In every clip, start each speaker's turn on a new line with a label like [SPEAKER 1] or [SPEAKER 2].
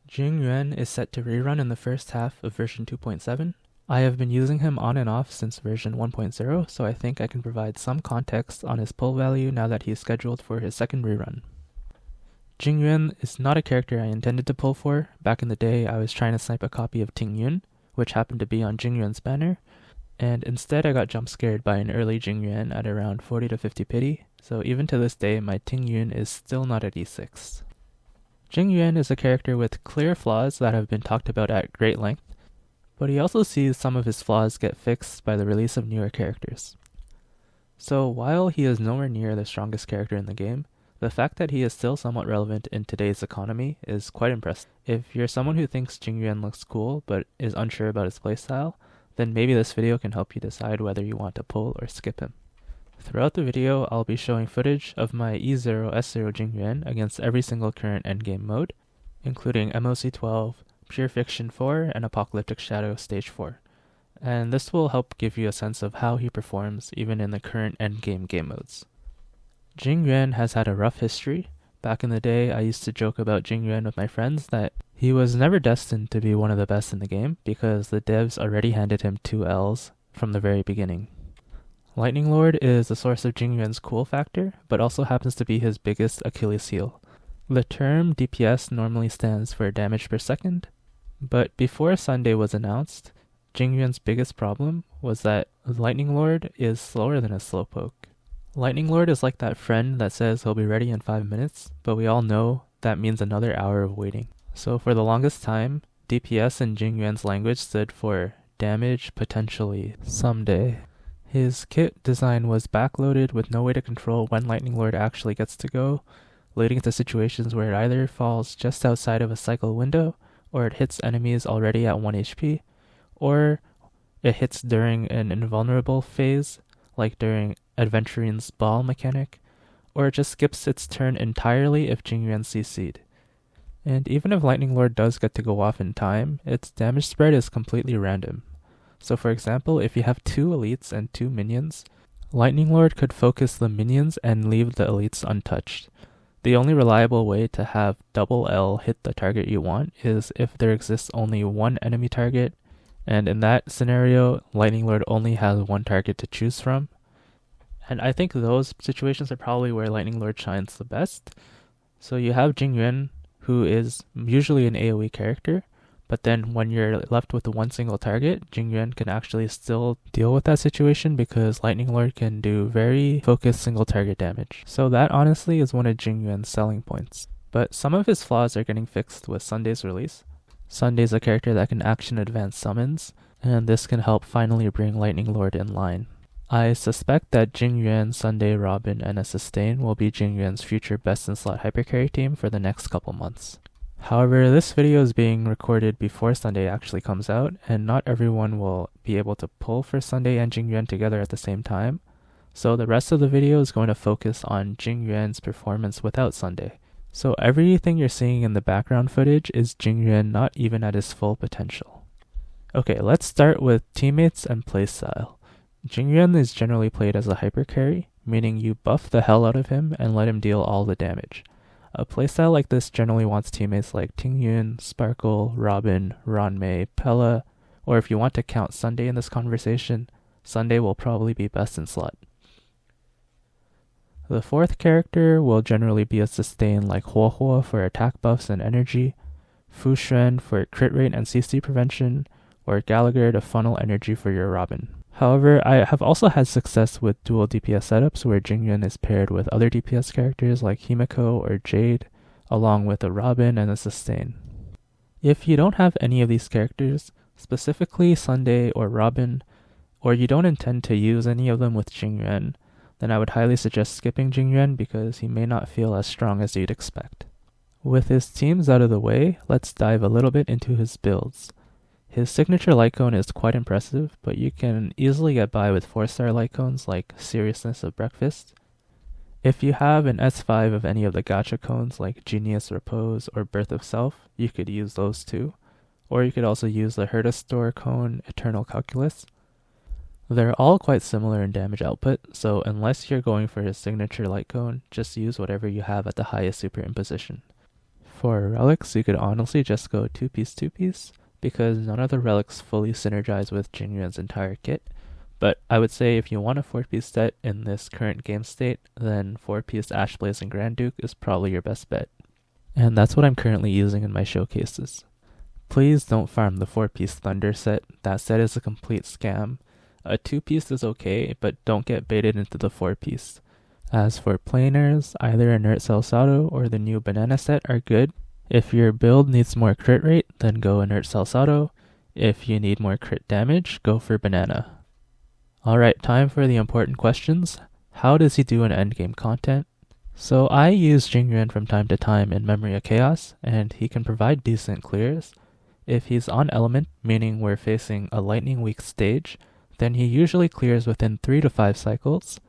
[SPEAKER 1] Jingyuan is set to rerun in the first half of version 2.7. I have been using him on and off since version 1.0, so I think I can provide some context on his pull value now that he is scheduled for his second rerun. Jingyuan is not a character I intended to pull for. Back in the day, I was trying to snipe a copy of Tingyun, which happened to be on Jingyuan's banner, and instead I got jump scared by an early Jingyuan at around 40 to 50 pity, so even to this day my Tingyun is still not at E6. Jingyuan is a character with clear flaws that have been talked about at great length, but he also sees some of his flaws get fixed by the release of newer characters. So while he is nowhere near the strongest character in the game, the fact that he is still somewhat relevant in today's economy is quite impressive. If you're someone who thinks Jingyuan looks cool but is unsure about his playstyle, then maybe this video can help you decide whether you want to pull or skip him. Throughout the video, I'll be showing footage of my E0 S0 Jingyuan against every single current endgame mode, including MOC 12, Pure Fiction 4, and Apocalyptic Shadow Stage 4. And this will help give you a sense of how he performs even in the current endgame game modes. Jingyuan has had a rough history. Back in the day, I used to joke about Jingyuan with my friends that he was never destined to be one of the best in the game because the devs already handed him 2 Ls from the very beginning. Lightning Lord is the source of Jingyuan's cool factor, but also happens to be his biggest Achilles heel. The term DPS normally stands for damage per second, but before Sunday was announced, Jingyuan's biggest problem was that Lightning Lord is slower than a slowpoke. Lightning Lord is like that friend that says he'll be ready in 5 minutes, but we all know that means another hour of waiting. So for the longest time, DPS in Jingyuan's language stood for damage potentially someday. His kit design was backloaded with no way to control when Lightning Lord actually gets to go, leading to situations where it either falls just outside of a cycle window, or it hits enemies already at 1 HP, or it hits during an invulnerable phase, like during Adventurine's Ball mechanic, or it just skips its turn entirely if Jingyuan CC'd. And even if Lightning Lord does get to go off in time, its damage spread is completely random. So for example, if you have 2 elites and 2 minions, Lightning Lord could focus the minions and leave the elites untouched. The only reliable way to have double L hit the target you want is if there exists only one enemy target, and in that scenario, Lightning Lord only has one target to choose from. And I think those situations are probably where Lightning Lord shines the best. So you have Jingyuan, who is usually an AoE character, but then when you're left with one single target, Jingyuan can actually still deal with that situation because Lightning Lord can do very focused single target damage. So that honestly is one of Jingyuan's selling points. But some of his flaws are getting fixed with Sunday's release. Sunday's a character that can action advance summons, and this can help finally bring Lightning Lord in line. I suspect that Jingyuan, Sunday, Robin, and a Sustain will be Jingyuan's future best-in-slot hypercarry team for the next couple months. However, this video is being recorded before Sunday actually comes out, and not everyone will be able to pull for Sunday and Jingyuan together at the same time, so the rest of the video is going to focus on Jingyuan's performance without Sunday. So everything you're seeing in the background footage is Jingyuan not even at his full potential. Okay, let's start with teammates and playstyle. Jingyuan is generally played as a hypercarry, meaning you buff the hell out of him and let him deal all the damage. A playstyle like this generally wants teammates like Tingyun, Sparkle, Robin, Ranmei, Pella, or if you want to count Sunday in this conversation, Sunday will probably be best in slot. The 4th character will generally be a sustain like Huohuo for attack buffs and energy, Fuxuan for crit rate and CC prevention, or Gallagher to funnel energy for your Robin. However, I have also had success with dual DPS setups where Jingyuan is paired with other DPS characters like Himiko or Jade, along with a Robin and a Sustain. If you don't have any of these characters, specifically Sunday or Robin, or you don't intend to use any of them with Jingyuan, then I would highly suggest skipping Jingyuan because he may not feel as strong as you'd expect. With his teams out of the way, let's dive a little bit into his builds. His signature light cone is quite impressive, but you can easily get by with 4-star light cones like Seriousness of Breakfast. If you have an S5 of any of the gacha cones like Genius Repose or Birth of Self, you could use those too. Or you could also use the Herta Store cone Eternal Calculus. They're all quite similar in damage output, so unless you're going for his signature light cone, just use whatever you have at the highest superimposition. For relics, you could honestly just go 2-piece, because none of the relics fully synergize with Jingyuan's entire kit. But I would say if you want a 4-piece set in this current game state, then 4-piece Ashblaze and Grand Duke is probably your best bet. And that's what I'm currently using in my showcases. Please don't farm the 4-piece Thunder set. That set is a complete scam. A 2-piece is okay, but don't get baited into the 4-piece. As for planers, either Inert Salsado or the new Banana set are good. If your build needs more crit rate, then go Inert Salsado. If you need more crit damage, go for Banana. Alright, time for the important questions. How does he do in endgame content? So I use Jingyuan from time to time in Memory of Chaos, and he can provide decent clears. If he's on element, meaning we're facing a lightning weak stage, then he usually clears within 3 to 5 cycles.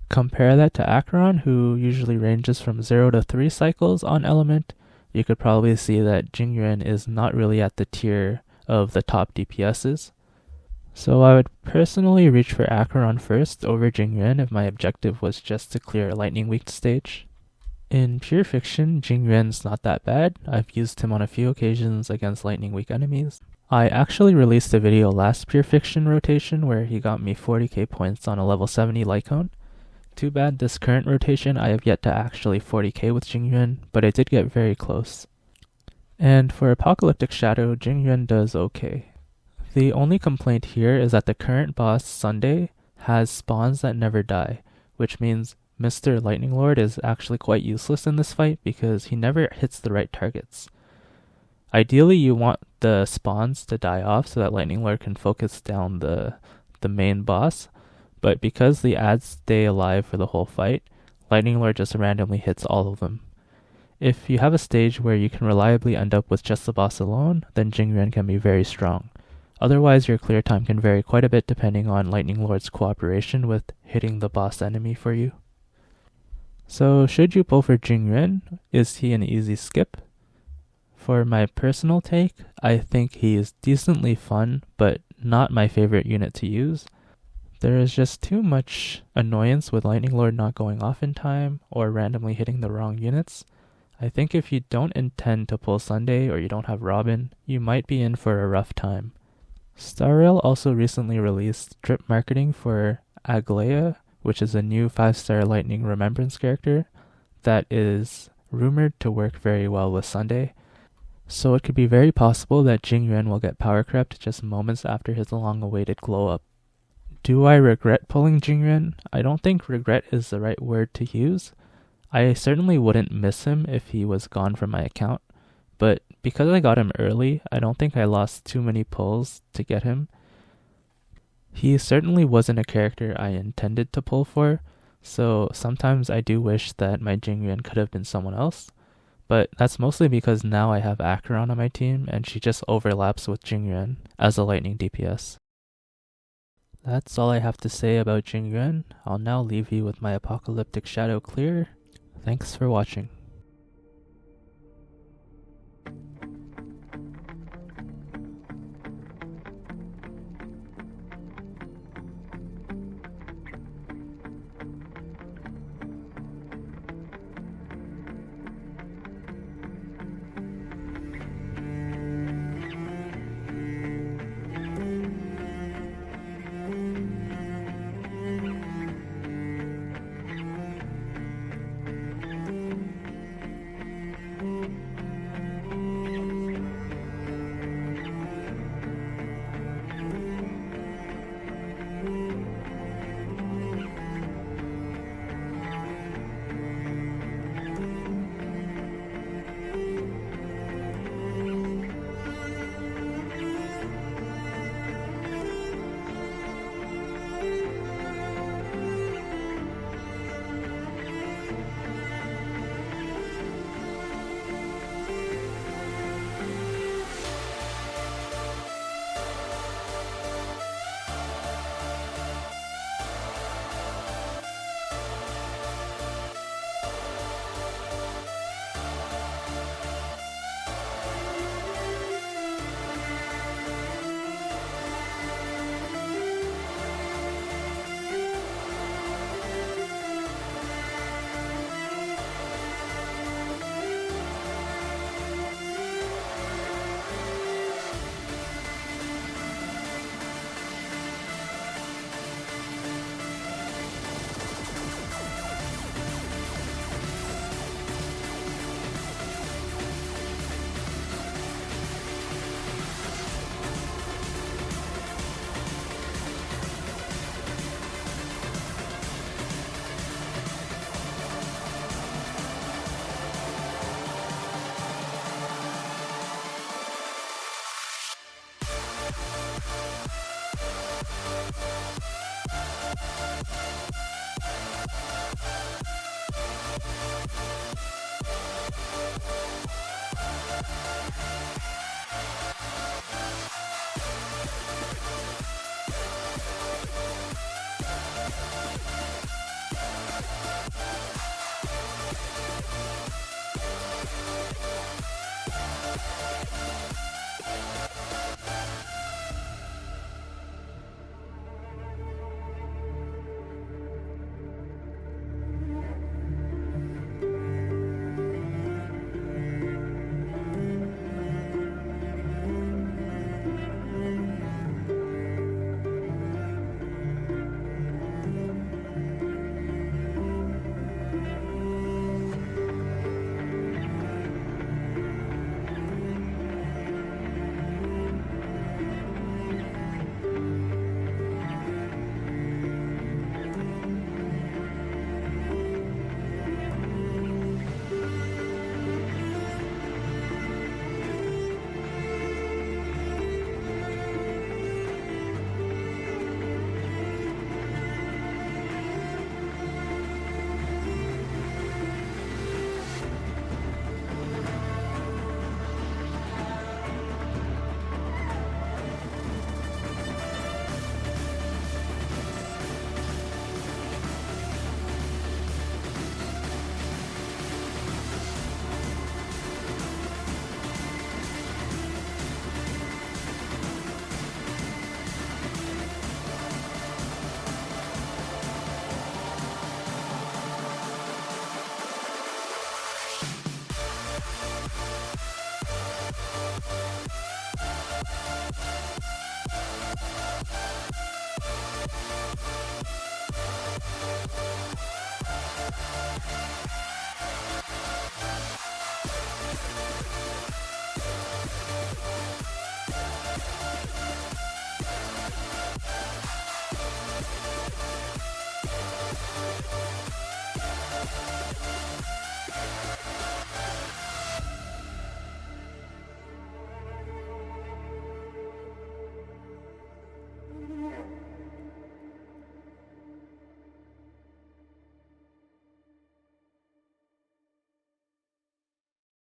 [SPEAKER 1] Compare that to Acheron, who usually ranges from 0 to 3 cycles on element. You could probably see that Jingyuan is not really at the tier of the top DPSs. So I would personally reach for Acheron first over Jingyuan if my objective was just to clear a lightning weak stage. In Pure Fiction, Jingyuan's not that bad. I've used him on a few occasions against lightning weak enemies. I actually released a video last Pure Fiction rotation where he got me 40k points on a level 70 Lycone. Too bad this current rotation I have yet to actually 40k with Jingyuan, but I did get very close. And for Apocalyptic Shadow, Jingyuan does okay. The only complaint here is that the current boss, Sunday, has spawns that never die, which means Mr. Lightning Lord is actually quite useless in this fight because he never hits the right targets. Ideally, you want the spawns to die off so that Lightning Lord can focus down the main boss, but because the ads stay alive for the whole fight, Lightning Lord just randomly hits all of them. If you have a stage where you can reliably end up with just the boss alone, then Jingyuan can be very strong. Otherwise, your clear time can vary quite a bit depending on Lightning Lord's cooperation with hitting the boss enemy for you. So, should you pull for Jingyuan? Is he an easy skip? For my personal take, I think he is decently fun, but not my favorite unit to use. There is just too much annoyance with Lightning Lord not going off in time or randomly hitting the wrong units. I think if you don't intend to pull Sunday or you don't have Robin, you might be in for a rough time. Star Rail also recently released drip marketing for Aglaea, which is a new 5-star Lightning Remembrance character that is rumored to work very well with Sunday. So it could be very possible that Jingyuan will get power crept just moments after his long-awaited glow-up. Do I regret pulling Jingyuan? I don't think regret is the right word to use. I certainly wouldn't miss him if he was gone from my account, but because I got him early, I don't think I lost too many pulls to get him. He certainly wasn't a character I intended to pull for, so sometimes I do wish that my Jingyuan could have been someone else, but that's mostly because now I have Acheron on my team and she just overlaps with Jingyuan as a lightning DPS. That's all I have to say about Jingyuan. I'll now leave you with my Apocalyptic Shadow clear. Thanks for watching.